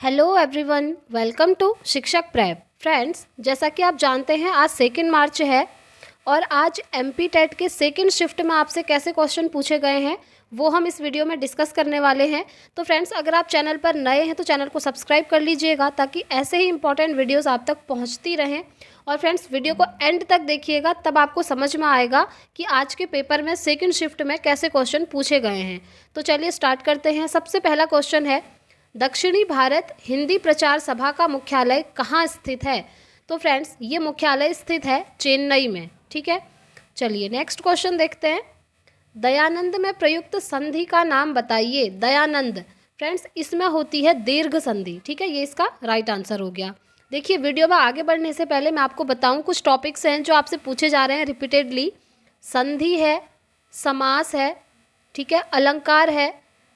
Hello everyone, welcome to शिक्षक prep. Friends, जैसा कि आप जानते हैं आज 2 मार्च है और आज एमपी टेट के सेकंड शिफ्ट में आपसे कैसे क्वेश्चन पूछे गए हैं वो हम इस वीडियो में डिस्कस करने वाले हैं। तो फ्रेंड्स, अगर आप चैनल पर नए हैं तो चैनल को सब्सक्राइब कर लीजिएगा ताकि ऐसे ही इंपॉर्टेंट वीडियोस आप तक पहुंचती रहें। और फ्रेंड्स, वीडियो को एंड तक देखिएगा, तब आपको समझ में आएगा कि आज के पेपर में सेकंड शिफ्ट में कैसे क्वेश्चन पूछे गए हैं। तो चलिए स्टार्ट करते हैं। सबसे पहला क्वेश्चन है, दक्षिणी भारत हिंदी प्रचार सभा का मुख्यालय कहाँ स्थित है? तो फ्रेंड्स, ये मुख्यालय स्थित है चेन्नई में। ठीक है, चलिए नेक्स्ट क्वेश्चन देखते हैं। दयानंद में प्रयुक्त संधि का नाम बताइए। दयानंद फ्रेंड्स, इसमें होती है दीर्घ संधि। ठीक है, ये इसका राइट आंसर हो गया। देखिए, वीडियो में आगे बढ़ने से पहले मैं आपको बताऊं, कुछ टॉपिक्स हैं जो आपसे पूछे जा रहे हैं रिपीटेडली। संधि है, समास है, ठीक है, अलंकार है,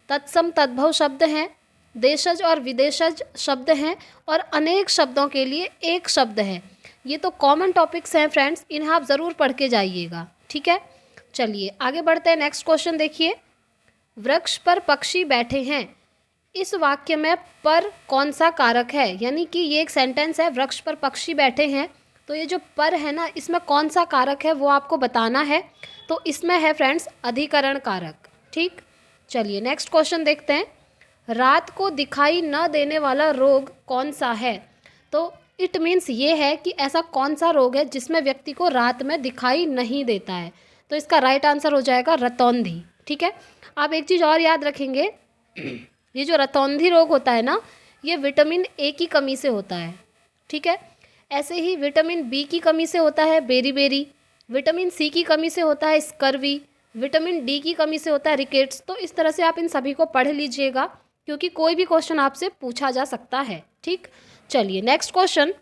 तत्सम तद्भव शब्द हैं, देशज और विदेशज शब्द हैं और अनेक शब्दों के लिए एक शब्द है। ये तो कॉमन टॉपिक्स हैं फ्रेंड्स, इन्हें आप ज़रूर पढ़ के जाइएगा। ठीक है, चलिए आगे बढ़ते हैं। नेक्स्ट क्वेश्चन देखिए, वृक्ष पर पक्षी बैठे हैं, इस वाक्य में पर कौन सा कारक है? यानी कि ये एक सेंटेंस है, वृक्ष पर पक्षी बैठे हैं, तो ये जो पर है ना, इसमें कौन सा कारक है वो आपको बताना है। तो इसमें है फ्रेंड्स अधिकरण कारक। ठीक, चलिए नेक्स्ट क्वेश्चन देखते हैं। रात को दिखाई न देने वाला रोग कौन सा है? तो इट मीन्स ये है कि ऐसा कौन सा रोग है जिसमें व्यक्ति को रात में दिखाई नहीं देता है। तो इसका राइट आंसर हो जाएगा रतौंधी। ठीक है, आप एक चीज़ और याद रखेंगे, ये जो रतौंधी रोग होता है ना, ये विटामिन ए की कमी से होता है। ठीक है, ऐसे ही विटामिन बी की कमी से होता है बेरी, विटामिन सी की कमी से होता है स्कर्वी, विटामिन डी की कमी से होता है रिकेट्स। तो इस तरह से आप इन सभी को पढ़ लीजिएगा क्योंकि कोई भी क्वेश्चन आपसे पूछा जा सकता है। ठीक, चलिए नेक्स्ट क्वेश्चन,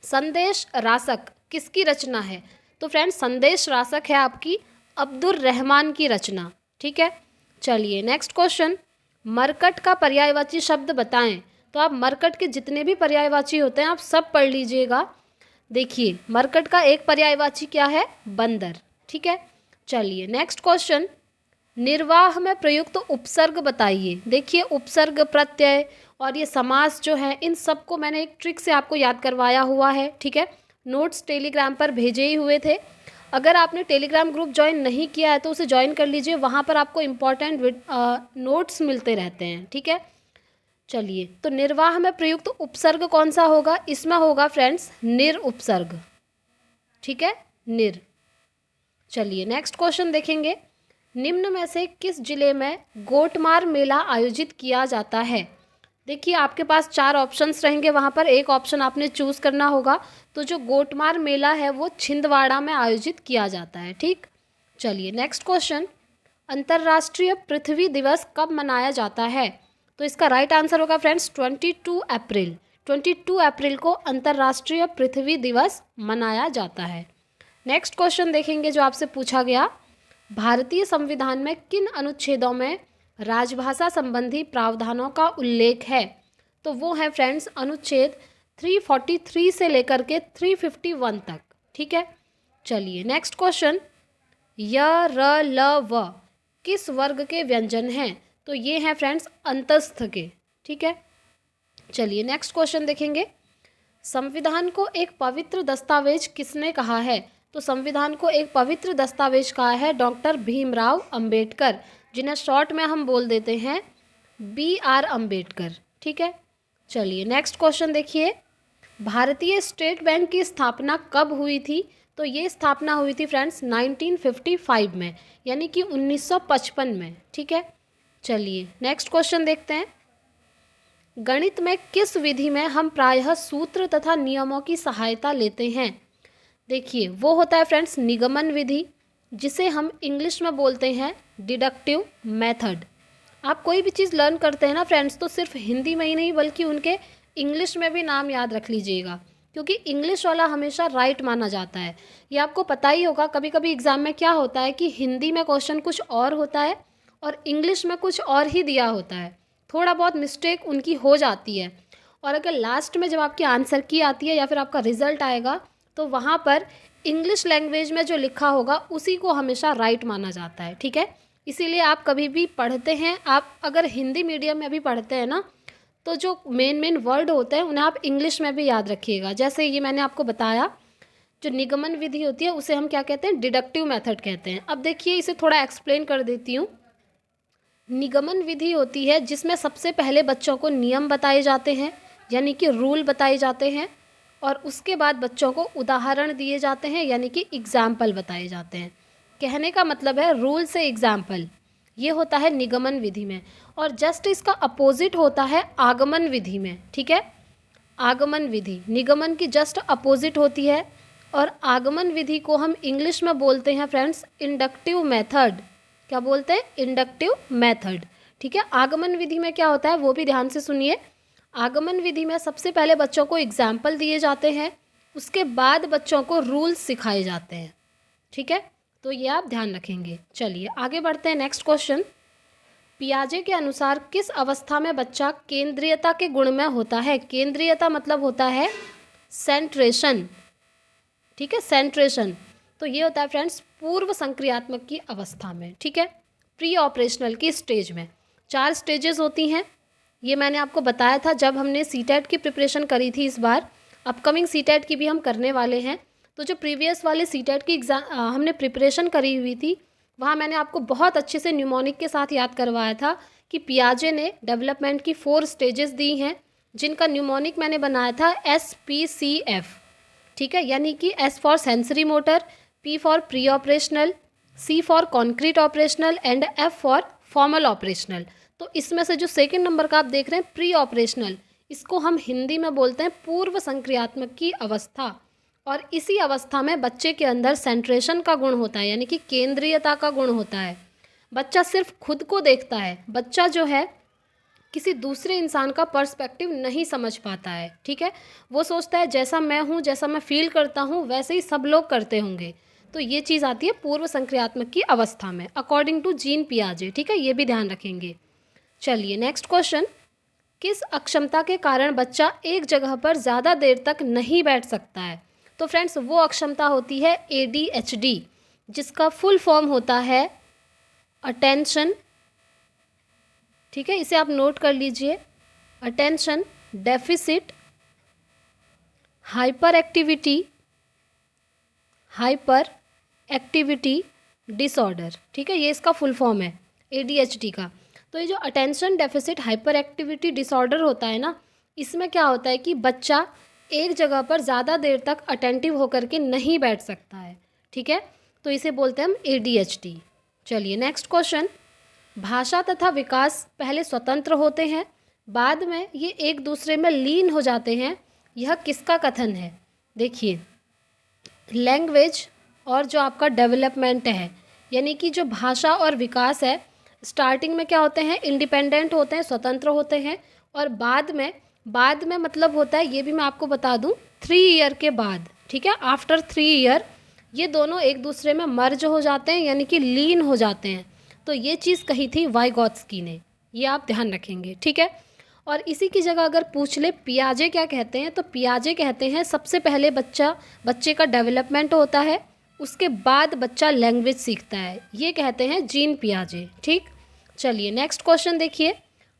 संदेश रासक किसकी रचना है? तो फ्रेंड्स, संदेश रासक है आपकी अब्दुर रहमान की रचना। ठीक है, चलिए नेक्स्ट क्वेश्चन, मरकट का पर्यायवाची शब्द बताएं। तो आप मरकट के जितने भी पर्यायवाची होते हैं आप सब पढ़ लीजिएगा। देखिए, मरकट का एक पर्यायवाची क्या है? बंदर। ठीक है, चलिए नेक्स्ट क्वेश्चन, निर्वाह में प्रयुक्त उपसर्ग बताइए। देखिए, उपसर्ग, प्रत्यय और ये समास जो है, इन सबको मैंने एक ट्रिक से आपको याद करवाया हुआ है। ठीक है, नोट्स टेलीग्राम पर भेजे ही हुए थे। अगर आपने टेलीग्राम ग्रुप ज्वाइन नहीं किया है तो उसे ज्वाइन कर लीजिए, वहाँ पर आपको इम्पॉर्टेंट नोट्स मिलते रहते हैं। ठीक है, चलिए, तो निर्वाह में प्रयुक्त उपसर्ग कौन सा होगा? इसमें होगा फ्रेंड्स निर उपसर्ग। ठीक है, निर। चलिए नेक्स्ट क्वेश्चन देखेंगे, निम्न में से किस जिले में गोटमार मेला आयोजित किया जाता है? देखिए, आपके पास 4 ऑप्शंस रहेंगे, वहाँ पर एक ऑप्शन आपने चूज़ करना होगा। तो जो गोटमार मेला है वो छिंदवाड़ा में आयोजित किया जाता है। ठीक, चलिए नेक्स्ट क्वेश्चन, अंतर्राष्ट्रीय पृथ्वी दिवस कब मनाया जाता है? तो इसका राइट आंसर होगा फ्रेंड्स 22 अप्रैल। 22 अप्रैल को अंतर्राष्ट्रीय पृथ्वी दिवस मनाया जाता है। नेक्स्ट क्वेश्चन देखेंगे जो आपसे पूछा गया, भारतीय संविधान में किन अनुच्छेदों में राजभाषा संबंधी प्रावधानों का उल्लेख है? तो वो है फ्रेंड्स अनुच्छेद 343 से लेकर के 351 तक। ठीक है, चलिए नेक्स्ट क्वेश्चन, य, र, ल, व किस वर्ग के व्यंजन हैं? तो ये हैं फ्रेंड्स अंतस्थ के। ठीक है, चलिए नेक्स्ट क्वेश्चन देखेंगे, संविधान को एक पवित्र दस्तावेज किसने कहा है? तो संविधान को एक पवित्र दस्तावेज कहा है डॉक्टर भीमराव अंबेडकर, जिन्हें शॉर्ट में हम बोल देते हैं BR अंबेडकर। ठीक है, चलिए नेक्स्ट क्वेश्चन देखिए, भारतीय स्टेट बैंक की स्थापना कब हुई थी? तो ये स्थापना हुई थी फ्रेंड्स 1955 में, यानी कि 1955 में। ठीक है, चलिए नेक्स्ट क्वेश्चन देखते हैं, गणित में किस विधि में हम प्रायः सूत्र तथा नियमों की सहायता लेते हैं? देखिए, वो होता है फ्रेंड्स निगमन विधि, जिसे हम इंग्लिश में बोलते हैं डिडक्टिव मेथड। आप कोई भी चीज़ लर्न करते हैं ना फ्रेंड्स, तो सिर्फ हिंदी में ही नहीं बल्कि उनके इंग्लिश में भी नाम याद रख लीजिएगा, क्योंकि इंग्लिश वाला हमेशा राइट माना जाता है। ये आपको पता ही होगा, कभी कभी एग्जाम में क्या होता है कि हिंदी में क्वेश्चन कुछ और होता है और इंग्लिश में कुछ और ही दिया होता है। थोड़ा बहुत मिस्टेक उनकी हो जाती है, और अगर लास्ट में जब आपकी आंसर की आती है या फिर आपका रिजल्ट आएगा तो वहाँ पर इंग्लिश लैंग्वेज में जो लिखा होगा उसी को हमेशा राइट माना जाता है। ठीक है, इसीलिए आप कभी भी पढ़ते हैं, आप अगर हिंदी मीडियम में भी पढ़ते हैं ना, तो जो मेन मेन वर्ड होते हैं उन्हें आप इंग्लिश में भी याद रखिएगा। जैसे ये मैंने आपको बताया, जो निगमन विधि होती है उसे हम क्या कहते हैं, डिडक्टिव मेथड कहते हैं। अब देखिए इसे थोड़ा एक्सप्लेन कर देती हूँ। निगमन विधि होती है जिसमें सबसे पहले बच्चों को नियम बताए जाते हैं, यानी कि रूल बताए जाते हैं, और उसके बाद बच्चों को उदाहरण दिए जाते हैं, यानी कि एग्जाम्पल बताए जाते हैं। कहने का मतलब है रूल से एग्जाम्पल, ये होता है निगमन विधि में। और जस्ट इसका अपोजिट होता है आगमन विधि में। ठीक है, आगमन विधि निगमन की जस्ट अपोजिट होती है, और आगमन विधि को हम इंग्लिश में बोलते हैं फ्रेंड्स इंडक्टिव मेथड। क्या बोलते हैं, इंडक्टिव मेथड। ठीक है, आगमन विधि में क्या होता है वो भी ध्यान से सुनिए। आगमन विधि में सबसे पहले बच्चों को एग्जाम्पल दिए जाते हैं, उसके बाद बच्चों को रूल्स सिखाए जाते हैं। ठीक है, तो ये आप ध्यान रखेंगे। चलिए आगे बढ़ते हैं, नेक्स्ट क्वेश्चन। पियाजे के अनुसार किस अवस्था में बच्चा केंद्रीयता के गुण में होता है? केंद्रीयता मतलब होता है सेंट्रेशन। ठीक है, सेंट्रेशन। तो ये होता है फ्रेंड्स पूर्व संक्रियात्मक की अवस्था में। ठीक है, प्री ऑपरेशनल की स्टेज में 4 स्टेजेस होती हैं। ये मैंने आपको बताया था जब हमने सीटेट की प्रिपरेशन करी थी। इस बार अपकमिंग सीटेट की भी हम करने वाले हैं। तो जो प्रीवियस वाले सीटेट की एग्ज़ाम हमने प्रिपरेशन करी हुई थी, वहाँ मैंने आपको बहुत अच्छे से न्यूमोनिक के साथ याद करवाया था कि पियाजे ने डेवलपमेंट की 4 स्टेजेस दी हैं, जिनका न्यूमोनिक मैंने बनाया था SPCF। ठीक है, यानी कि S for sensory motor, P for pre operational, C for concrete operational and F for formal operational. तो इसमें से जो सेकंड नंबर का आप देख रहे हैं प्री ऑपरेशनल, इसको हम हिंदी में बोलते हैं पूर्व संक्रियात्मक की अवस्था। और इसी अवस्था में बच्चे के अंदर सेंट्रेशन का गुण होता है, यानी कि केंद्रीयता का गुण होता है। बच्चा सिर्फ खुद को देखता है, बच्चा जो है किसी दूसरे इंसान का पर्सपेक्टिव नहीं समझ पाता है। ठीक है, वो सोचता है जैसा मैं हूँ, जैसा मैं फील करता हूँ वैसे ही सब लोग करते होंगे। तो ये चीज़ आती है पूर्व संक्रियात्मक की अवस्था में, अकॉर्डिंग टू जीन पियाजे। ठीक है, ये भी ध्यान रखेंगे। चलिए नेक्स्ट क्वेश्चन। किस अक्षमता के कारण बच्चा एक जगह पर ज़्यादा देर तक नहीं बैठ सकता है? तो फ्रेंड्स वो अक्षमता होती है ADHD, जिसका फुल फॉर्म होता है अटेंशन। ठीक है, इसे आप नोट कर लीजिए, attention deficit hyper activity disorder. ठीक है, ये इसका फुल फॉर्म है ADHD का। तो ये जो attention deficit hyper activity disorder होता है ना, इसमें क्या होता है कि बच्चा एक जगह पर ज़्यादा देर तक अटेंटिव होकर के नहीं बैठ सकता है। ठीक है, तो इसे बोलते हैं हम ADHD। चलिए नेक्स्ट क्वेश्चन। भाषा तथा विकास पहले स्वतंत्र होते हैं, बाद में ये एक दूसरे में लीन हो जाते हैं, यह किसका कथन है? देखिए, लैंग्वेज और जो आपका डेवलपमेंट है, यानी कि जो भाषा और विकास है, स्टार्टिंग में क्या होते हैं, इंडिपेंडेंट होते हैं, स्वतंत्र होते हैं, और बाद में मतलब होता है, ये भी मैं आपको बता दूं, 3 ईयर के बाद। ठीक है, आफ्टर 3 ईयर ये दोनों एक दूसरे में मर्ज हो जाते हैं, यानी कि लीन हो जाते हैं। तो ये चीज़ कही थी वाइगॉत्स्की ने, ये आप ध्यान रखेंगे। ठीक है, और इसी की जगह अगर पूछ ले पियाजे क्या कहते हैं, तो पियाजे कहते हैं सबसे पहले बच्चे का डेवलपमेंट होता है, उसके बाद बच्चा लैंग्वेज सीखता है, ये कहते हैं जीन पियाजे। ठीक, चलिए नेक्स्ट क्वेश्चन देखिए।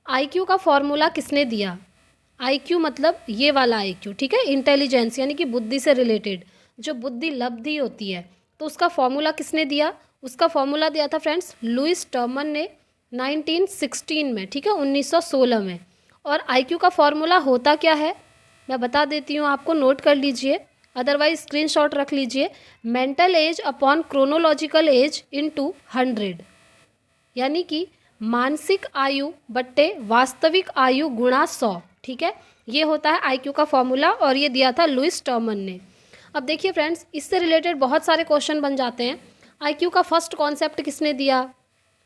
IQ का फॉर्मूला किसने दिया? IQ मतलब ये वाला IQ। ठीक है, इंटेलिजेंस यानी कि बुद्धि से रिलेटेड जो बुद्धि लब्धि होती है, तो उसका फॉर्मूला किसने दिया? उसका फॉर्मूला दिया था फ्रेंड्स लुइस टर्मन ने 1916 में। ठीक है, 1916 में। और IQ का फॉर्मूला होता क्या है मैं बता देती हूँ आपको, नोट कर लीजिए, अदरवाइज स्क्रीनशॉट रख लीजिए। Mental as upon chronological age into 100, यानी कि मानसिक आयु बट्टे वास्तविक आयु गुणा 100। ठीक है, ये होता है IQ का फॉर्मूला, और ये दिया था लुइस टर्मन ने। अब देखिए फ्रेंड्स, इससे रिलेटेड बहुत सारे क्वेश्चन बन जाते हैं। IQ का फर्स्ट कॉन्सेप्ट किसने दिया?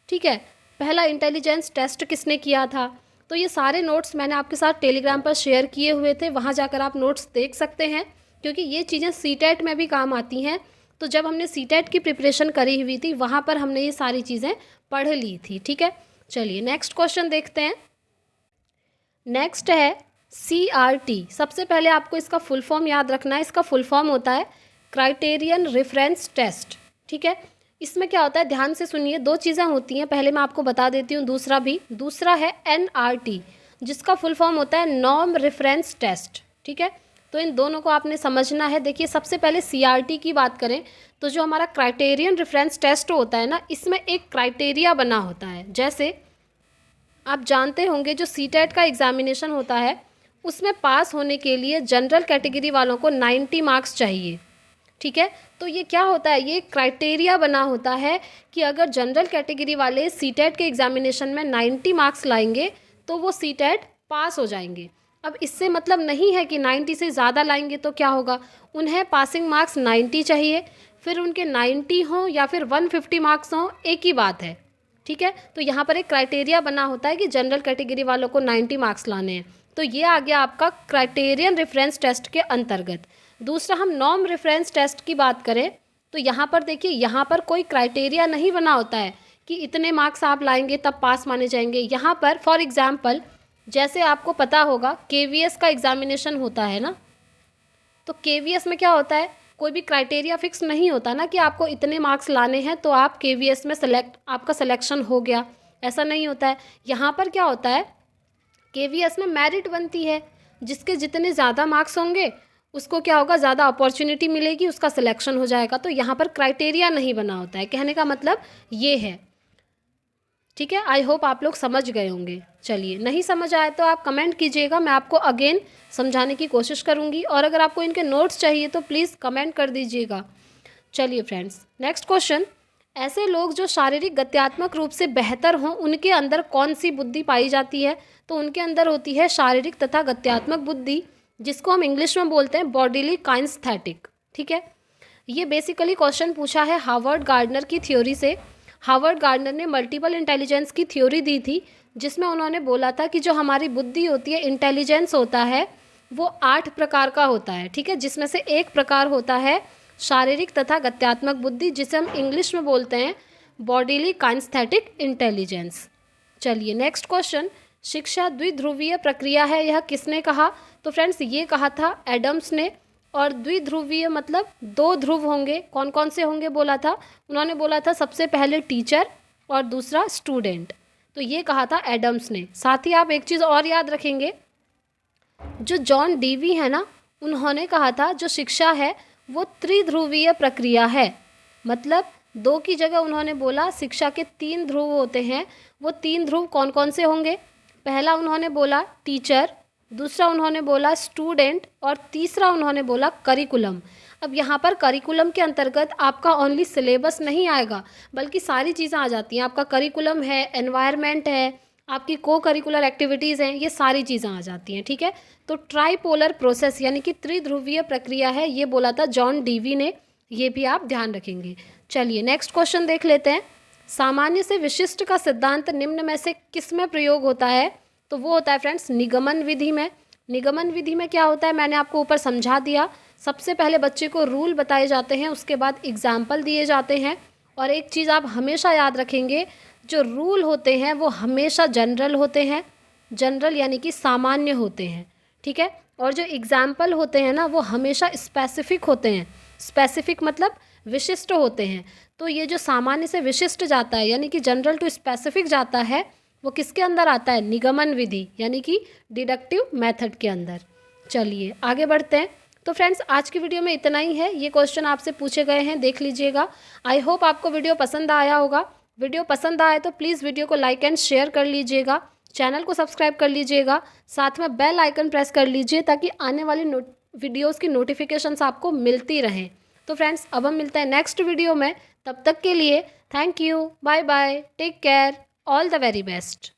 ठीक है, पहला इंटेलिजेंस टेस्ट किसने किया था? तो ये सारे नोट्स मैंने आपके साथ टेलीग्राम पर शेयर किए हुए थे, वहाँ जाकर आप नोट्स देख सकते हैं, क्योंकि ये चीज़ें सीटेट में भी काम आती हैं। तो जब हमने सीटेट की प्रिपरेशन करी हुई थी, वहाँ पर हमने ये सारी चीज़ें पढ़ ली थी। ठीक है, चलिए नेक्स्ट क्वेश्चन देखते हैं। नेक्स्ट है CRT। सबसे पहले आपको इसका फुल फॉर्म याद रखना है। इसका फुल फॉर्म होता है क्राइटेरियन रेफरेंस टेस्ट। ठीक है, इसमें क्या होता है, ध्यान से सुनिए, 2 चीज़ें होती हैं, पहले मैं आपको बता देती हूँ, दूसरा है NRT। जिसका फुल फॉर्म होता है नॉर्म रेफरेंस टेस्ट। ठीक है, तो इन दोनों को आपने समझना है। देखिए सबसे पहले सीआरटी की बात करें तो जो हमारा क्राइटेरियन रेफरेंस टेस्ट होता है ना, इसमें एक क्राइटेरिया बना होता है। जैसे आप जानते होंगे जो सीटेट का एग्जामिनेशन होता है उसमें पास होने के लिए जनरल कैटेगरी वालों को 90 मार्क्स चाहिए। ठीक है, तो ये क्या होता है, ये क्राइटेरिया बना होता है कि अगर जनरल कैटेगरी वाले सीटेट के एग्जामिनेशन में 90 मार्क्स लाएंगे तो वो सीटेट पास हो जाएंगे। अब इससे मतलब नहीं है कि 90 से ज़्यादा लाएंगे तो क्या होगा, उन्हें पासिंग मार्क्स 90 चाहिए, फिर उनके 90 हों या फिर 150 मार्क्स हों, एक ही बात है। ठीक है, तो यहाँ पर एक क्राइटेरिया बना होता है कि जनरल कैटेगरी वालों को 90 मार्क्स लाने हैं, तो ये आ गया आपका क्राइटेरियन रेफरेंस टेस्ट के अंतर्गत। दूसरा, हम नॉर्म रेफरेंस टेस्ट की बात करें तो यहाँ पर देखिए, यहाँ पर कोई क्राइटेरिया नहीं बना होता है कि इतने मार्क्स आप लाएंगे तब पास माने जाएंगे। यहाँ पर फॉर एग्जाम्पल जैसे आपको पता होगा केवीएस का एग्जामिनेशन होता है ना, तो केवीएस में क्या होता है, कोई भी क्राइटेरिया फिक्स नहीं होता ना कि आपको इतने मार्क्स लाने हैं तो आप केवीएस में आपका सिलेक्शन हो गया, ऐसा नहीं होता है। यहाँ पर क्या होता है, केवीएस में मेरिट बनती है, जिसके जितने ज़्यादा मार्क्स होंगे उसको क्या होगा, ज़्यादा अपॉर्चुनिटी मिलेगी, उसका सिलेक्शन हो जाएगा। तो यहाँ पर क्राइटेरिया नहीं बना होता है, कहने का मतलब ये है। ठीक है, आई होप आप लोग समझ गए होंगे। चलिए, नहीं समझ आए तो आप कमेंट कीजिएगा, मैं आपको अगेन समझाने की कोशिश करूँगी, और अगर आपको इनके नोट्स चाहिए तो प्लीज़ कमेंट कर दीजिएगा। चलिए फ्रेंड्स, नेक्स्ट क्वेश्चन, ऐसे लोग जो शारीरिक गत्यात्मक रूप से बेहतर हों उनके अंदर कौन सी बुद्धि पाई जाती है, तो उनके अंदर होती है शारीरिक तथा गत्यात्मक बुद्धि, जिसको हम इंग्लिश में बोलते हैं बॉडीली काइनेस्थेटिक। ठीक है, ये बेसिकली क्वेश्चन पूछा है हार्वर्ड गार्डनर की थ्योरी से। हार्वर्ड गार्डनर ने मल्टीपल इंटेलिजेंस की थ्योरी दी थी, जिसमें उन्होंने बोला था कि जो हमारी बुद्धि होती है, इंटेलिजेंस होता है, वो 8 प्रकार का होता है। ठीक है, जिसमें से एक प्रकार होता है शारीरिक तथा गत्यात्मक बुद्धि, जिसे हम इंग्लिश में बोलते हैं बॉडीली काइनेस्थेटिक इंटेलिजेंस। चलिए नेक्स्ट क्वेश्चन, शिक्षा द्विध्रुवीय प्रक्रिया है, यह किसने कहा, तो फ्रेंड्स ये कहा था एडम्स ने। और द्विध्रुवीय मतलब 2 ध्रुव होंगे, कौन कौन से होंगे बोला था, उन्होंने बोला था सबसे पहले टीचर और दूसरा स्टूडेंट, तो ये कहा था एडम्स ने। साथ ही आप एक चीज़ और याद रखेंगे, जो जॉन डीवी है ना, उन्होंने कहा था जो शिक्षा है वो त्रिध्रुवीय प्रक्रिया है, मतलब 2 की जगह उन्होंने बोला शिक्षा के 3 ध्रुव होते हैं। वो 3 ध्रुव कौन कौन से होंगे, पहला उन्होंने बोला टीचर, दूसरा उन्होंने बोला स्टूडेंट, और तीसरा उन्होंने बोला करिकुलम। अब यहाँ पर करिकुलम के अंतर्गत आपका ओनली सिलेबस नहीं आएगा, बल्कि सारी चीज़ें आ जाती हैं। आपका करिकुलम है, एनवायरनमेंट है, आपकी को करिकुलर एक्टिविटीज़ हैं, ये सारी चीज़ें आ जाती हैं। ठीक है, तो ट्राईपोलर प्रोसेस यानी कि त्रिध्रुवीय प्रक्रिया है, ये बोला था जॉन डीवी ने, ये भी आप ध्यान रखेंगे। चलिए नेक्स्ट क्वेश्चन देख लेते हैं, सामान्य से विशिष्ट का सिद्धांत निम्न में से किस में प्रयोग होता है, तो वो होता है फ्रेंड्स निगमन विधि में। निगमन विधि में क्या होता है, मैंने आपको ऊपर समझा दिया। सबसे पहले बच्चे को रूल बताए जाते हैं, उसके बाद एग्जाम्पल दिए जाते हैं, और एक चीज़ आप हमेशा याद रखेंगे, जो रूल होते हैं वो हमेशा जनरल होते हैं, जनरल यानी कि सामान्य होते हैं। ठीक है, और जो एग्जाम्पल होते हैं ना, वो हमेशा स्पेसिफिक होते हैं, स्पेसिफिक मतलब विशिष्ट होते हैं। तो ये जो सामान्य से विशिष्ट जाता है यानी कि जनरल टू स्पेसिफिक जाता है, वो किसके अंदर आता है, निगमन विधि यानी कि डिडक्टिव मेथड के अंदर। चलिए आगे बढ़ते हैं। तो फ्रेंड्स आज की वीडियो में इतना ही है, ये क्वेश्चन आपसे पूछे गए हैं, देख लीजिएगा। आई होप आपको वीडियो पसंद आया होगा। वीडियो पसंद आए तो प्लीज़ वीडियो को लाइक एंड शेयर कर लीजिएगा, चैनल को सब्सक्राइब कर लीजिएगा, साथ में बेल आइकन प्रेस कर लीजिए ताकि आने वाली वीडियोज़ की नोटिफिकेशंस आपको मिलती रहें। तो फ्रेंड्स अब हम मिलते हैं नेक्स्ट वीडियो में, तब तक के लिए thank you, bye bye, take care, all the very best.